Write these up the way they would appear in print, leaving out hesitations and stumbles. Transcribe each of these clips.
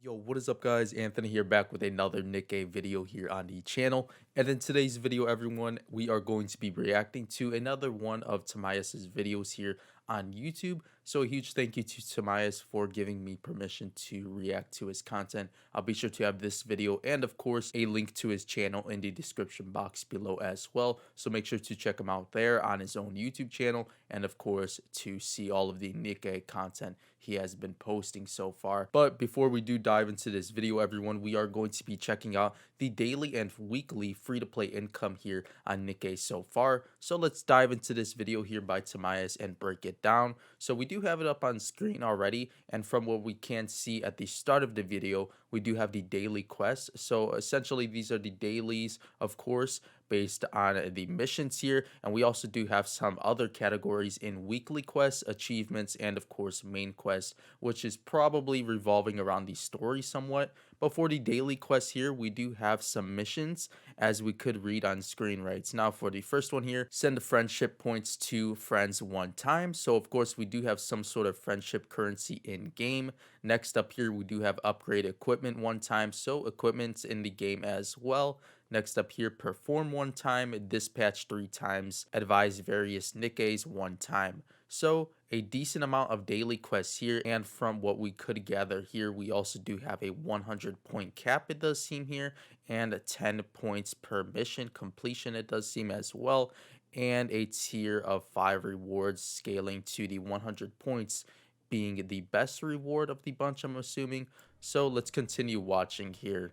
Yo, what is up guys? Anthony here, back with another Nikke video here on the channel. And in today's video, everyone, we are going to be reacting to another one of TimaeuSS's videos here on YouTube. So a huge thank you to TimaeuSS for giving me permission to react to his content. I'll be sure to have this video and of course a link to his channel in the description box below as well. So make sure to check him out there on his own YouTube channel, and of course to see all of the Nikke content he has been posting so far. But before we do dive into this video, everyone, we are going to be checking out the daily and weekly free-to-play income here on Nikke so far. So let's dive into this video here by TimaeuSS and break it down. So we do have it up on screen already, and from what we can see at the start of the video, we do have the daily quests. So essentially these are the dailies, of course, based on the missions here, and we also do have some other categories in weekly quests, achievements, and of course main quests, which is probably revolving around the story somewhat. But for the daily quests here, we do have some missions, as we could read on screen right now. For the first one here, send friendship points to friends one time. So of course we do have some sort of friendship currency in game. Next up here, we do have upgrade equipment one time, so equipment's in the game as well. Next up here, perform one time, dispatch 3 times, advise various Nikkes one time. So a decent amount of daily quests here, and from what we could gather here, we also do have a 100-point cap, it does seem here, and 10 points per mission completion, it does seem as well, and a tier of 5 rewards scaling to the 100 points being the best reward of the bunch, I'm assuming. So let's continue watching here.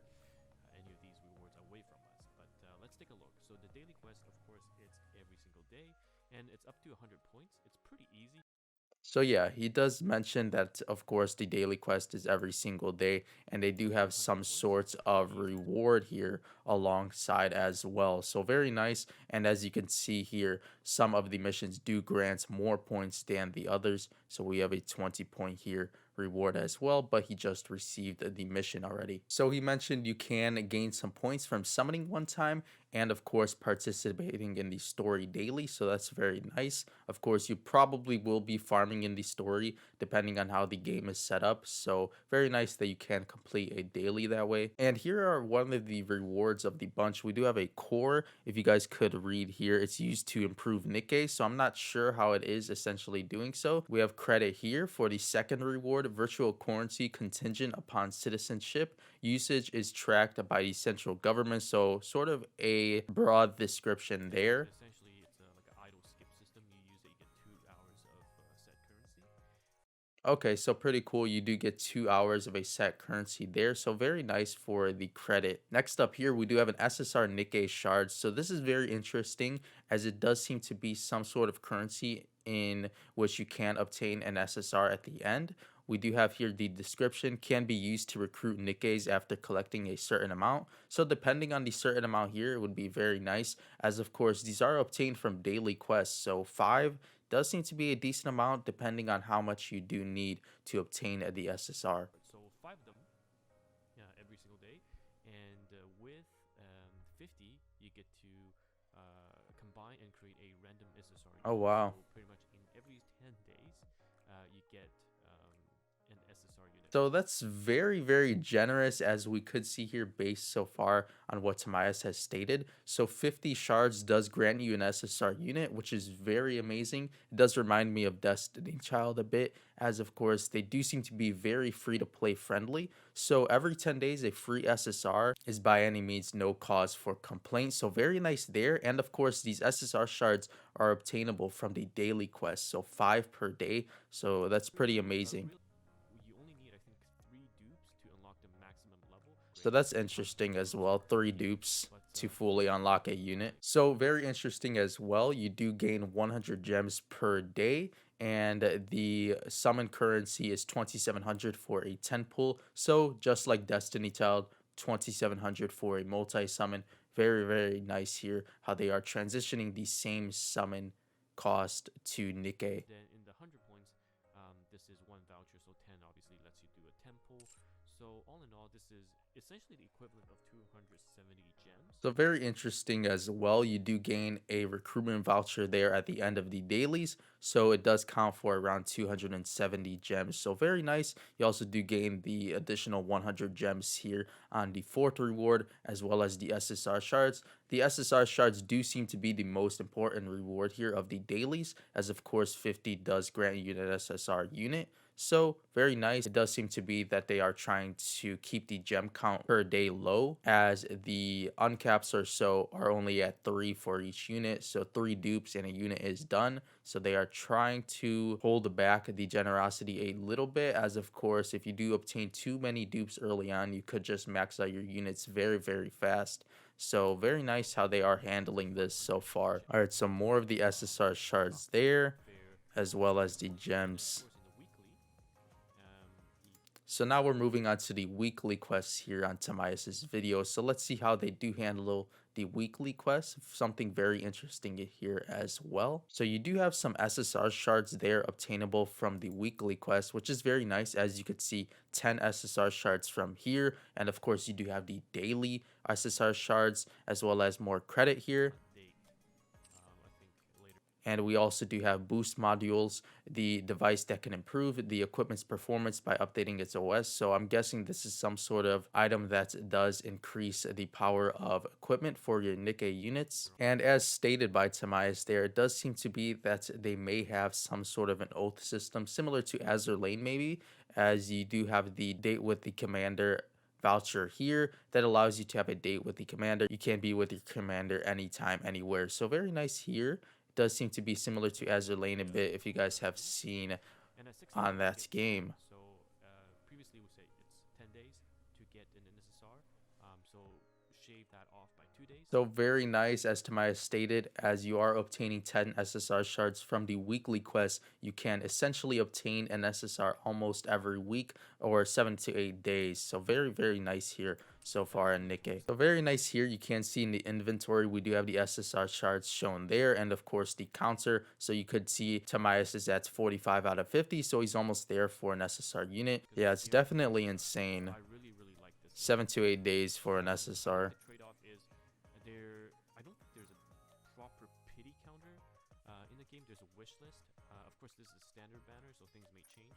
Any of these rewards away from us. But let's take a look. So the daily quest, of course, it's every single day, and it's up to 100 points. It's pretty easy. So yeah, he does mention that of course the daily quest is every single day, and they do have 100 some points, sorts pretty of easy. reward here alongside as well. So very nice. And as you can see here, some of the missions do grant more points than the others. So we have a 20-point here reward as well, but he just received the mission already. So he mentioned you can gain some points from summoning one time, and of course participating in the story daily, so that's very nice. Of course you probably will be farming in the story depending on how the game is set up, so very nice that you can complete a daily that way. And here are one of the rewards of the bunch. We do have a core, if you guys could read here, it's used to improve Nikke, so I'm not sure how it is essentially doing so. We have credit here for the second reward, virtual currency contingent upon citizenship. Usage is tracked by the central government, so sort of a broad description Yeah, so there. essentially it's like an idle skip system. You use it, you get 2 hours of set currency. Okay, so pretty cool. You do get 2 hours of a set currency there. So very nice for the credit. Next up here, we do have an SSR Nikke shard. So this is very interesting, as it does seem to be some sort of currency in which you can obtain an SSR at the end. We do have here the description, can be used to recruit Nikkes after collecting a certain amount. So depending on the certain amount here, it would be very nice, as of course these are obtained from daily quests. So 5 does seem to be a decent amount depending on how much you do need to obtain the SSR. So 5 of them, yeah, every single day. And with 50, you get to combine and create a random SSR Oh unit. wow. So pretty much in every 10 days, you get an SSR unit. So that's very, very generous, as we could see here based so far on what TimaeuSS has stated. So 50 shards does grant you an SSR unit, which is very amazing. It does remind me of Destiny Child a bit, as of course they do seem to be very free to play friendly. So every 10 days, a free SSR is by any means no cause for complaint. So very nice there. And of course, these SSR shards are obtainable from the daily quest. So 5 per day. So that's pretty amazing. You only need, I think, 3 dupes to unlock the maximum level. So Great. that's interesting as well. 3 dupes But to fully unlock a unit. So very interesting as well. You do gain 100 gems per day, and the summon currency is 2700 for a 10 pull. So just like Destiny Child, 2700 for a multi summon. Very, very nice here how they are transitioning the same summon cost to Nikke. then in the 100 points, this is 1 voucher, so 10 obviously lets you do a 10 pull. So all in all, this is essentially the equivalent of 270 gems. So very interesting as well. You do gain a recruitment voucher there at the end of the dailies. So it does count for around 270 gems. So very nice. You also do gain the additional 100 gems here on the fourth reward, as well as the SSR shards. The SSR shards do seem to be the most important reward here of the dailies, as of course 50 does grant you an SSR unit. So very nice. It does seem to be that they are trying to keep the gem count per day low, as the uncaps or so are only at 3 for each unit. So 3 dupes and a unit is done. So they are trying to hold back the generosity a little bit, as of course if you do obtain too many dupes early on, you could just max out your units very fast. So very nice how they are handling this so far. All right, so more of the SSR shards there, Fair. as well as the And of gems. course, in the weekly, the So now we're moving on to the weekly quests here on TimaeuSS video. So let's see how they do handle the weekly quests. Something very interesting here as well. So you do have some SSR shards there obtainable from the weekly quest, which is very nice. As you could see, 10 SSR shards from here. And of course, you do have the daily SSR shards, as well as more credit here. update, I think later. And we also do have boost modules, the device that can improve the equipment's performance by updating its OS. So I'm guessing this is some sort of item that does increase the power of equipment for your Nikke units. And as stated by TimaeuSS there, it does seem to be that they may have some sort of an oath system similar to Azure Lane maybe, as you do have the date with the commander voucher here that allows you to have a date with the commander. You can be with your commander anytime, anywhere. So very nice here. It does seem to be similar to Azure Lane a bit if you guys have seen And at 60 on days, you that get 10. game. So previously we say it's 10 days to get an SSR. So shave that off by 2 days. So very nice, as Tamaya stated, as you are obtaining 10 SSR shards from the weekly quest, you can essentially obtain an SSR almost every week or 7 to 8 days. So very nice here so far in Nikke. So very nice here. You can see in the inventory, we do have the SSR shards shown there, and of course the counter. So you could see TimaeuSS is at 45 out of 50, so he's almost there for an SSR unit. Yeah, it's definitely insane. I really like this. 7 to 8 days for an SSR. The trade-off is I don't think there's a proper pity counter in the game. There's a wish list. Of course, this is a standard banner, so things may change.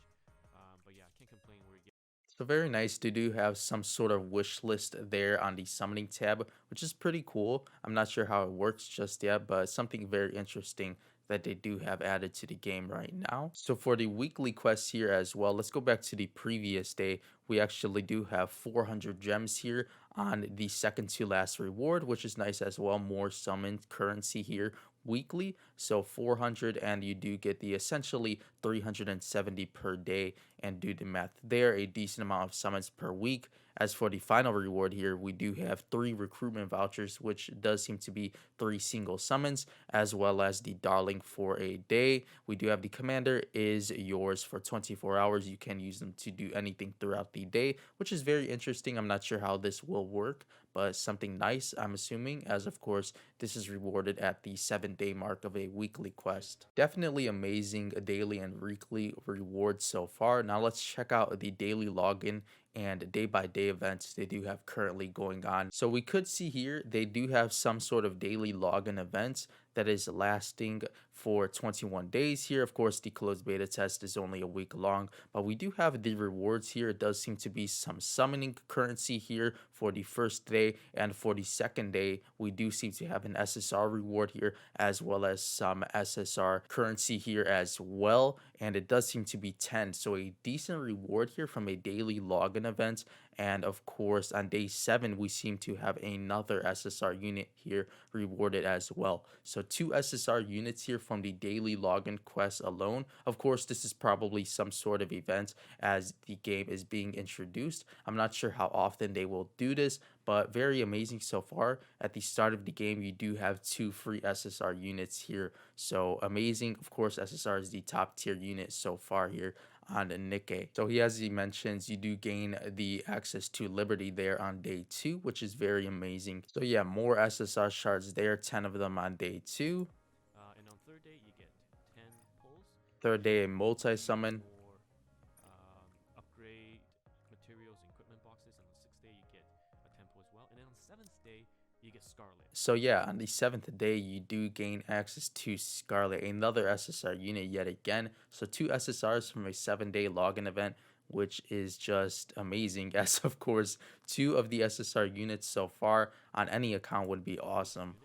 But yeah, I can't complain where you get. So very nice to do have some sort of wish list there on the summoning tab, which is pretty cool. I'm not sure how it works just yet, but something very interesting that they do have added to the game right now. So for the weekly quests here as well, let's go back to the previous day. We actually do have 400 gems here on the second to last reward, which is nice as well. More summoned currency here weekly, so 400, and you do get the essentially 370 per day, and do the math there, a decent amount of summons per week. As for the final reward here, we do have 3 recruitment vouchers, which does seem to be 3 single summons, as well as the darling for a day. We do have the commander is yours for 24 hours. You can use them to do anything throughout the day, which is very interesting. I'm not sure how this will work, but something nice, I'm assuming, as of course this is rewarded at the 7-day mark of a weekly quest. Definitely amazing daily and weekly rewards so far. Now let's check out the daily login and day by day events they do have currently going on. So we could see here they do have some sort of daily login events that is lasting for 21 days here. Of course, the closed beta test is only a week long, but we do have the rewards here. It does seem to be some summoning currency here for the first day, and for the second day, we do seem to have an SSR reward here, as well as some SSR currency here as well. And it does seem to be 10, so a decent reward here from a daily login event. And of course, on day 7, we seem to have another SSR unit here rewarded as well. So 2 SSR units here from the daily login quest alone. Of course, this is probably some sort of event as the game is being introduced. I'm not sure how often they will do this, but very amazing so far. At the start of the game, you do have 2 free SSR units here. So amazing. Of course, SSR is the top tier unit so far here on Nikke. So he, as he mentions, you do gain the access to Liberty there on day 2, which is very amazing. So yeah, more SSR shards there, 10 of them on day 2. And on third day, you get 10 pulls. Third day, a multi-summon. For upgrade materials and equipment day you get a tempo as well, and then on the 7th day you get Scarlet. So yeah, on the 7th day, you do gain access to Scarlet, another SSR unit yet again. So 2 SSRs from a 7-day login event, which is just amazing. As of course, 2 of the SSR units so far on any account would be awesome.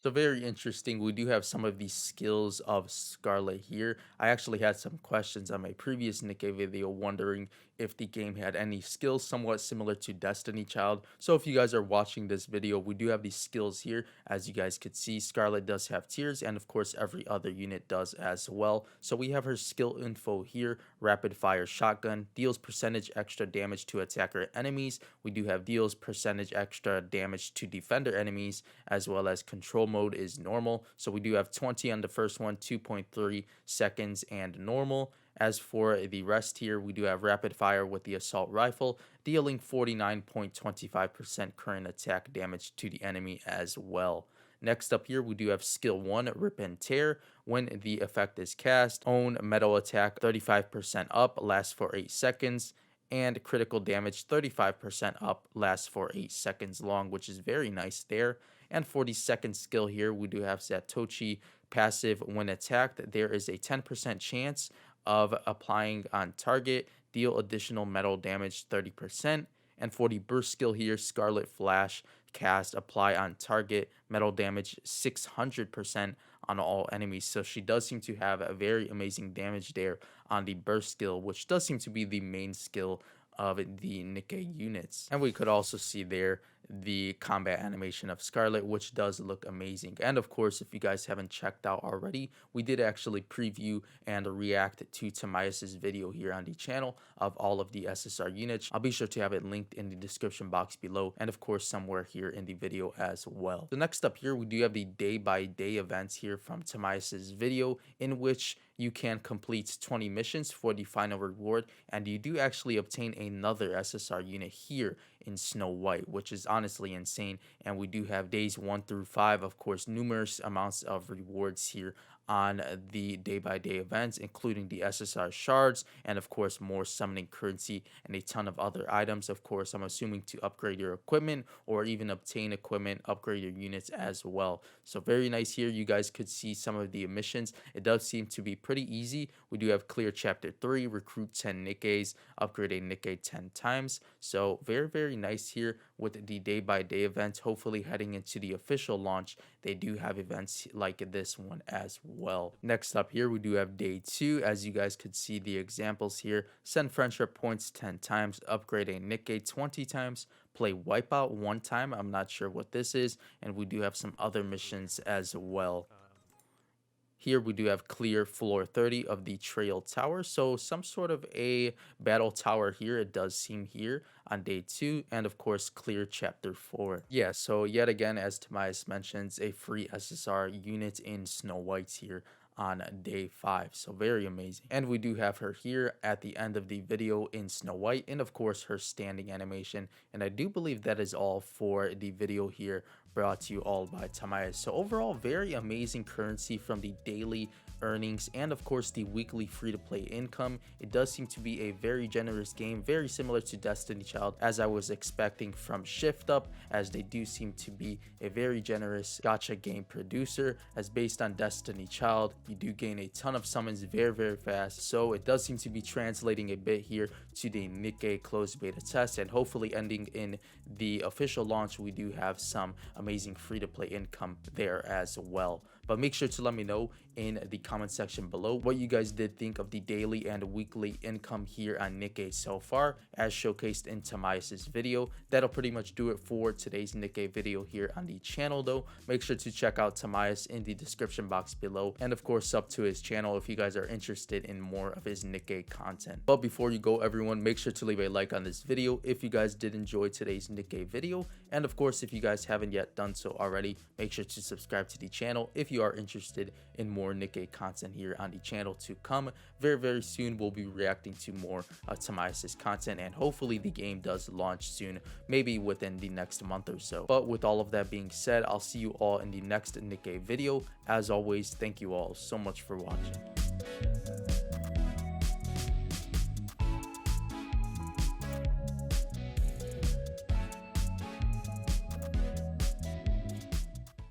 So very interesting. We do have some of the skills of Scarlet here. I actually had some questions on my previous Nikke video wondering if the game had any skills somewhat similar to Destiny Child. So if you guys are watching this video, we do have these skills here. As you guys could see, Scarlet does have tiers, and of course every other unit does as well. So we have her skill info here. Rapid fire shotgun deals percentage extra damage to attacker enemies. We do have deals percentage extra damage to defender enemies, as well as control mode is normal. So we do have 20 on the first one, 2.3 seconds, and normal. As for the rest here, we do have rapid fire with the assault rifle, dealing 49.25% current attack damage to the enemy as well. Next up here, we do have skill 1, Rip and Tear. When the effect is cast, own metal attack 35% up, lasts for 8 seconds. And critical damage 35% up, lasts for 8 seconds long, which is very nice there. And for the second skill here, we do have Satoshi passive. When attacked, there is a 10% chance of applying on target, deal additional metal damage 30%. And for the burst skill here, Scarlet Flash cast, apply on target, metal damage 600% on all enemies. So she does seem to have a very amazing damage there on the burst skill, which does seem to be the main skill of the Nikke units. And we could also see there the combat animation of Scarlet, which does look amazing. And of course, if you guys haven't checked out already, we did actually preview and react to TimaeuSS's video here on the channel of all of the SSR units. I'll be sure to have it linked in the description box below, and of course somewhere here in the video as well. So next up here, we do have the day-by-day events here from TimaeuSS's video, in which you can complete 20 missions for the final reward, and you do actually obtain another SSR unit here in Snow White, which is honestly insane. And we do have days 1 through 5, of course, numerous amounts of rewards here on the day-by-day events, including the SSR shards, and of course more summoning currency and a ton of other items. Of course, I'm assuming to upgrade your equipment or even obtain equipment, upgrade your units as well. So very nice here. You guys could see some of the missions. It does seem to be pretty easy. We do have clear chapter 3, recruit 10 Nikkes, upgrade a Nikke 10 times. So very nice here with the day-by-day events. Hopefully heading into the official launch, they do have events like this one as well. Next up here, we do have day 2. As you guys could see the examples here, send friendship points 10 times, upgrade a Nikke 20 times, play Wipeout 1 time. I'm not sure what this is. And we do have some other missions as well. Here we do have clear floor 30 of the Trail Tower. So some sort of a battle tower here, it does seem here on day 2. And of course, clear chapter 4. Yeah, so yet again, as TimaeuSS mentions, a free SSR unit in Snow White here on day 5. So very amazing. And we do have her here at the end of the video in Snow White, and of course her standing animation. And I do believe that is all for the video here, brought to you all by TimaeuSS. So overall, very amazing currency from the daily earnings and of course the weekly free-to-play income. It does seem to be a very generous game, very similar to Destiny Child, as I was expecting from Shift Up, as they do seem to be a very generous gacha game producer. As based on Destiny Child, you do gain a ton of summons very fast, so it does seem to be translating a bit here to the Nikke closed beta test, and hopefully ending in the official launch, we do have some amazing free-to-play income there as well. But make sure to let me know in the comment section below what you guys did think of the daily and weekly income here on Nikke so far, as showcased in TimaeuSS's video. That'll pretty much do it for today's Nikke video here on the channel though. Make sure to check out TimaeuSS in the description box below, and of course sub to his channel if you guys are interested in more of his Nikke content. But before you go everyone, make sure to leave a like on this video if you guys did enjoy today's Nikke video, and of course if you guys haven't yet done so already, make sure to subscribe to the channel if you are interested in more Nikke content here on the channel to come. Very soon we'll be reacting to more TimaeuSS content, and hopefully the game does launch soon, maybe within the next month or so. But with all of that being said, I'll see you all in the next Nikke video. As always, thank you all so much for watching.